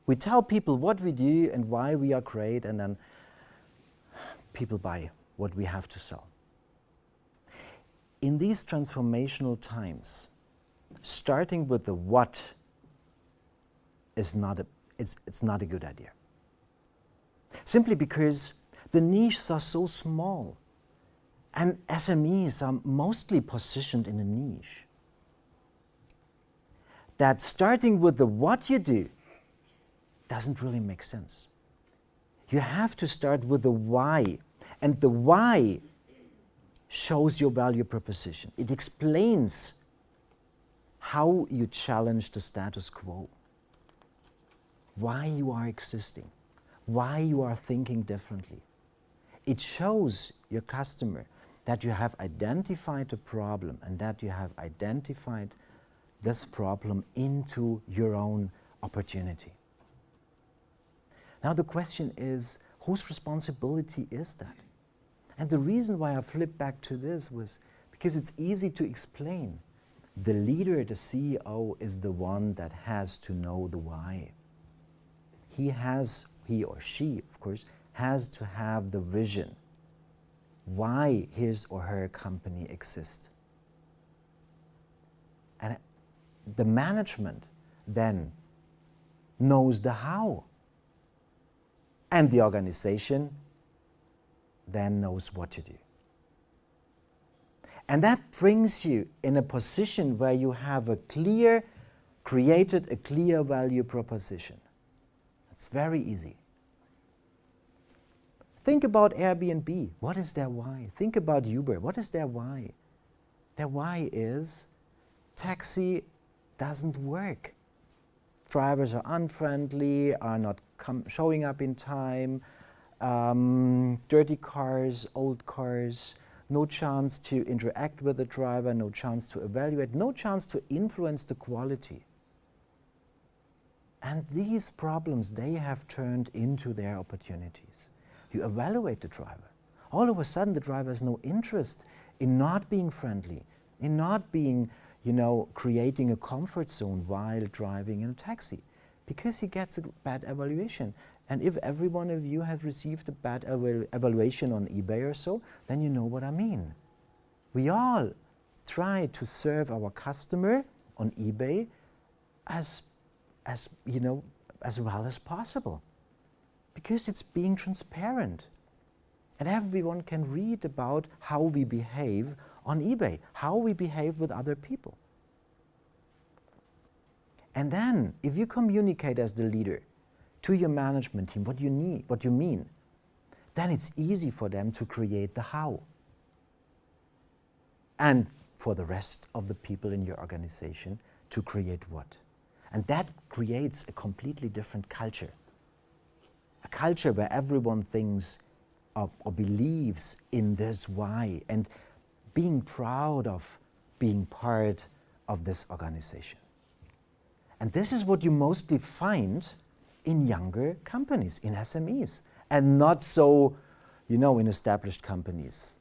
We tell people what we do and why we are great, and then people buy what we have to sell. In these transformational times, starting with the what is not it's not a good idea. Simply because the niches are so small and SMEs are mostly positioned in a niche, that starting with the what you do doesn't really make sense. You have to start with the why, and the why shows your value proposition. It explains how you challenge the status quo, why you are existing, why you are thinking differently. It shows your customer that you have identified a problem and that you have identified this problem into your own opportunity. Now the question is, whose responsibility is that? And the reason why I flipped back to this was because it's easy to explain. The leader, the CEO, is the one that has to know the why. He or she, of course, has to have the vision why his or her company exists. And the management then knows the how. And the organization then knows what to do. And that brings you in a position where you have created a clear value proposition. It's very easy. Think about Airbnb. What is their why? Think about Uber. What is their why? Their why is taxi doesn't work. Drivers are unfriendly, are not showing up in time, dirty cars, old cars, no chance to interact with the driver, no chance to evaluate, no chance to influence the quality. And these problems, they have turned into their opportunities. You evaluate the driver. All of a sudden, the driver has no interest in not being friendly, in not being, creating a comfort zone while driving in a taxi, because he gets a bad evaluation. And if every one of you have received a bad evaluation on eBay or so, then you know what I mean. We all try to serve our customer on eBay as well as possible, because it's being transparent. And everyone can read about how we behave on eBay, how we behave with other people. And then, if you communicate as the leader to your management team what you need, what you mean, then it's easy for them to create the how. And for the rest of the people in your organization to create what. And that creates a completely different culture. A culture where everyone thinks or believes in this why and being proud of being part of this organization. And this is what you mostly find in younger companies, in SMEs, and not so, in established companies.